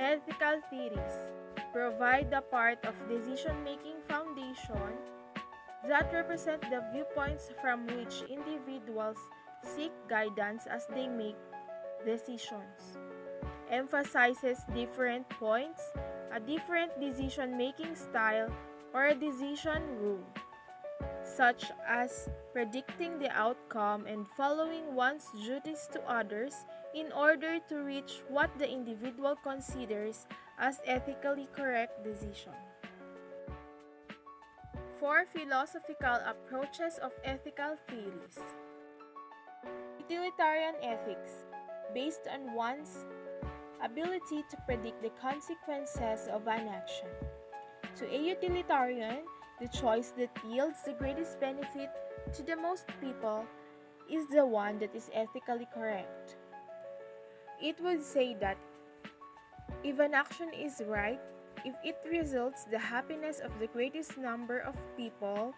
Ethical theories provide the part of decision-making foundation that represent the viewpoints from which individuals seek guidance as they make decisions. Emphasizes different points, a different decision-making style, or a decision rule, such as predicting the outcome and following one's duties to others in order to reach what the individual considers as ethically correct decision. 4 philosophical approaches of ethical theories. Utilitarian ethics, based on one's ability to predict the consequences of an action. To a utilitarian, the choice that yields the greatest benefit to the most people is the one that is ethically correct. It would say that if an action is right, if it results the happiness of the greatest number of people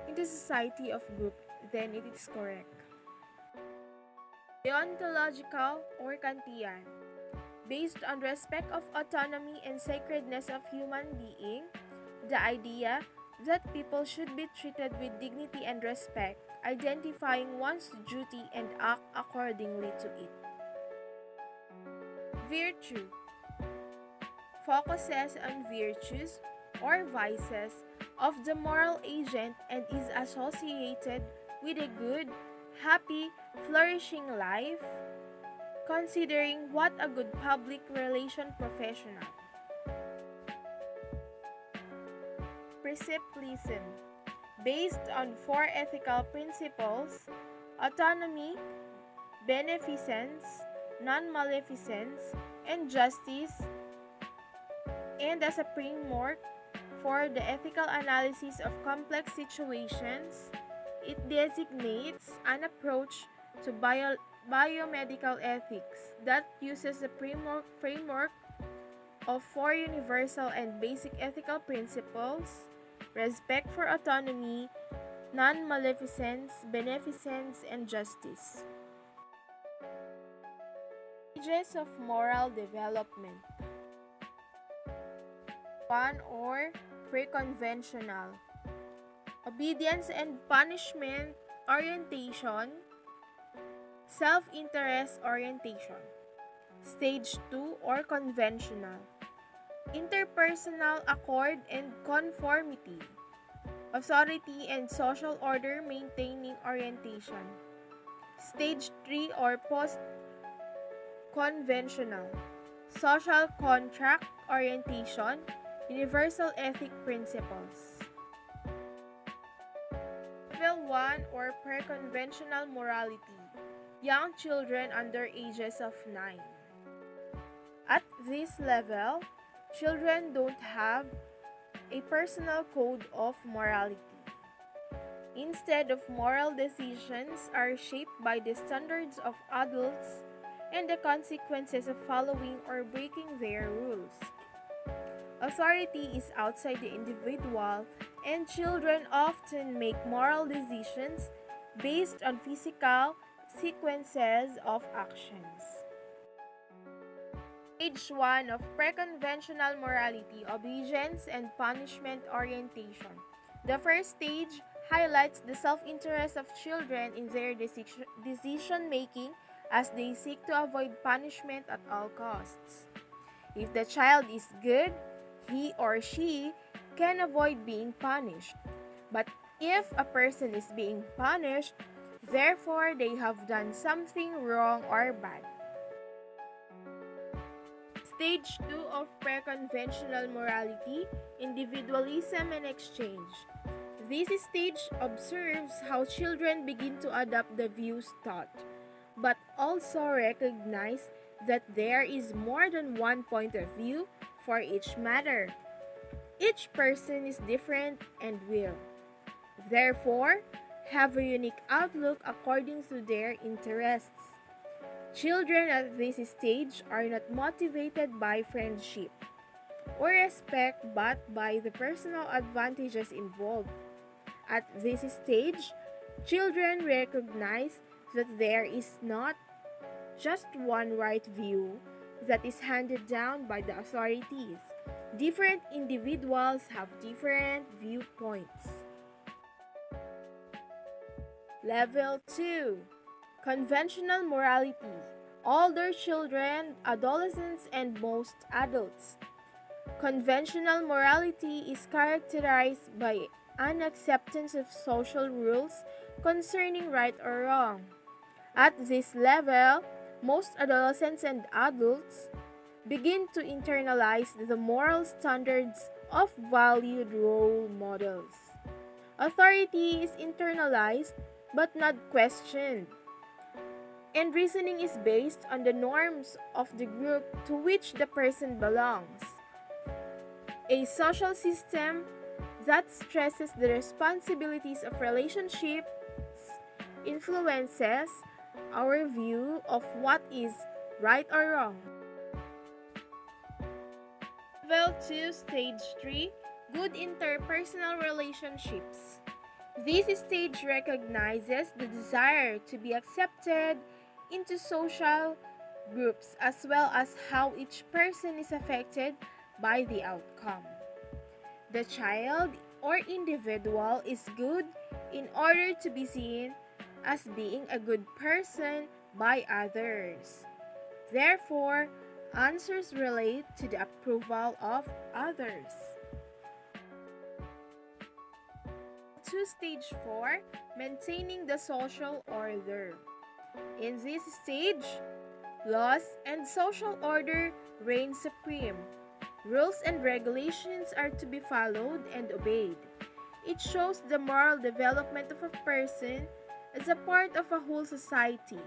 in the society of group, then it is correct. Deontological or Kantian, based on respect of autonomy and sacredness of human being, the idea that people should be treated with dignity and respect, identifying one's duty and act accordingly to it. Virtue focuses on virtues or vices of the moral agent and is associated with a good, happy, flourishing life, considering what a good public relation professional. Principlism, based on 4 ethical principles: autonomy, beneficence, non-maleficence, and justice, and as a framework for the ethical analysis of complex situations. It designates an approach to biomedical ethics that uses the framework of 4 universal and basic ethical principles: respect for autonomy, non-maleficence, beneficence, and justice. Stages of moral development. 1 or pre-conventional. Obedience and punishment orientation. Self-interest orientation. Stage 2 or conventional. Interpersonal accord and conformity. Authority and social order maintaining orientation. Stage 3 or post-conventional. Social contract orientation. Universal ethic principles. Level 1 or pre-conventional morality. Young children under ages of 9. At this level, children don't have a personal code of morality. Instead of moral decisions are shaped by the standards of adults and the consequences of following or breaking their rules. Authority is outside the individual, and children often make moral decisions based on physical sequences of actions. Stage 1 of pre-conventional morality, obedience and punishment orientation. The first stage highlights the self-interest of children in their decision-making as they seek to avoid punishment at all costs. If the child is good, he or she can avoid being punished. But if a person is being punished, therefore they have done something wrong or bad. Stage 2 of pre-conventional morality, individualism and exchange. This stage observes how children begin to adopt the views taught, but also recognize that there is more than one point of view for each matter. Each person is different and will, therefore, have a unique outlook according to their interests. Children at this stage are not motivated by friendship or respect but by the personal advantages involved. At this stage, children recognize that there is not just one right view, that is handed down by the authorities. Different individuals have different viewpoints. Level 2. Conventional morality. Older children, adolescents, and most adults. Conventional morality is characterized by an acceptance of social rules concerning right or wrong. At this level, most adolescents and adults begin to internalize the moral standards of valued role models. Authority is internalized but not questioned, and reasoning is based on the norms of the group to which the person belongs. A social system that stresses the responsibilities of relationships influences our view of what is right or wrong. Level 2, Stage 3, Good Interpersonal Relationships. This stage recognizes the desire to be accepted into social groups as well as how each person is affected by the outcome. The child or individual is good in order to be seen as being a good person by others. Therefore, answers relate to the approval of others. To Stage 4, Maintaining the Social Order. In this stage, laws and social order reign supreme. Rules and regulations are to be followed and obeyed. It shows the moral development of a person as a part of a whole society.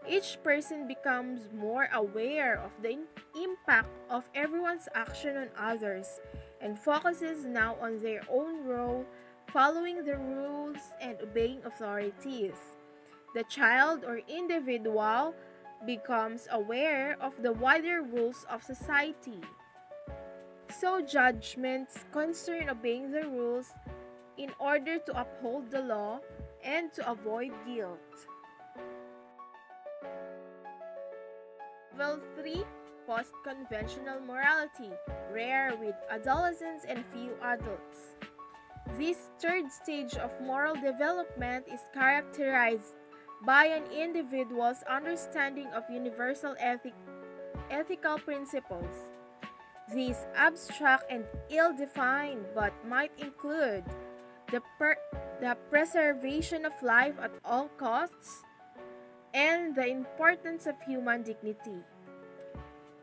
Each person becomes more aware of the impact of everyone's action on others and focuses now on their own role, following the rules and obeying authorities. The child or individual becomes aware of the wider rules of society. So judgments concern obeying the rules in order to uphold the law and to avoid guilt. Level 3, Post-conventional morality, rare with adolescents and few adults. This third stage of moral development is characterized by an individual's understanding of universal ethical principles. These abstract and ill-defined but might include the preservation of life at all costs and the importance of human dignity.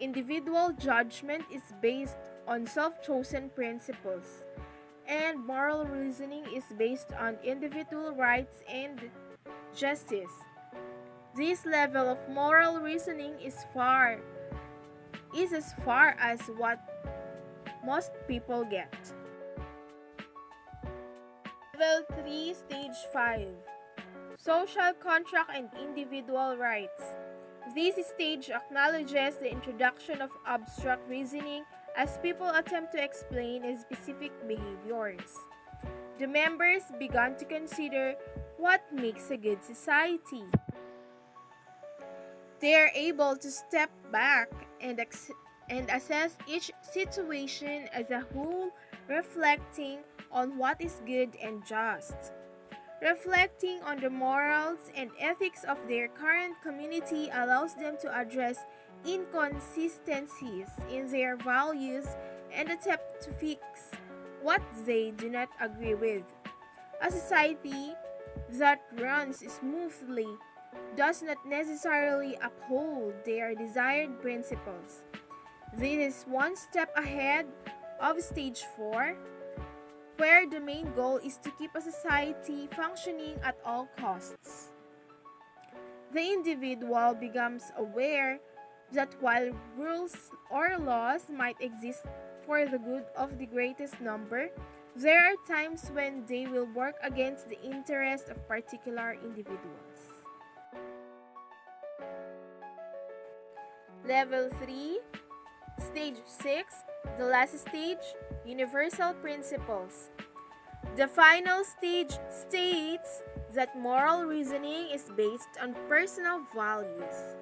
Individual judgment is based on self-chosen principles, and moral reasoning is based on individual rights and justice. This level of moral reasoning is as far as what most people get. Level 3, Stage 5, Social contract and individual rights. This stage acknowledges the introduction of abstract reasoning as people attempt to explain specific behaviors. The members began to consider what makes a good society. They are able to step back and assess each situation as a whole, reflecting on what is good and just. Reflecting on the morals and ethics of their current community allows them to address inconsistencies in their values and attempt to fix what they do not agree with. A society that runs smoothly does not necessarily uphold their desired principles. This is one step ahead of Stage 4, where the main goal is to keep a society functioning at all costs. The individual becomes aware that while rules or laws might exist for the good of the greatest number, there are times when they will work against the interest of particular individuals. Level 3, Stage 6, the last stage, Universal Principles. The final stage states that moral reasoning is based on personal values.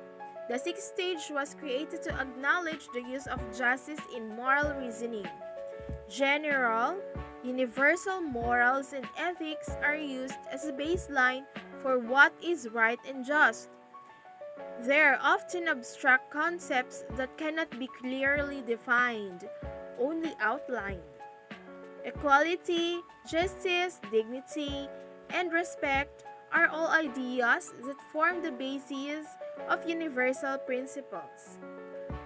The sixth stage was created to acknowledge the use of justice in moral reasoning. General, universal morals and ethics are used as a baseline for what is right and just. They are often abstract concepts that cannot be clearly defined, only outlined. Equality, justice, dignity, and respect are all ideas that form the basis of universal principles.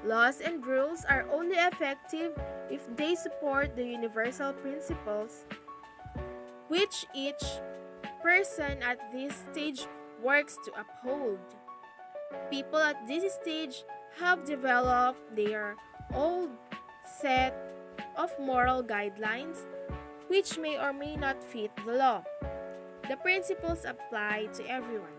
Laws and rules are only effective if they support the universal principles, which each person at this stage works to uphold. People at this stage have developed their own set of moral guidelines which may or may not fit the law. The principles apply to everyone.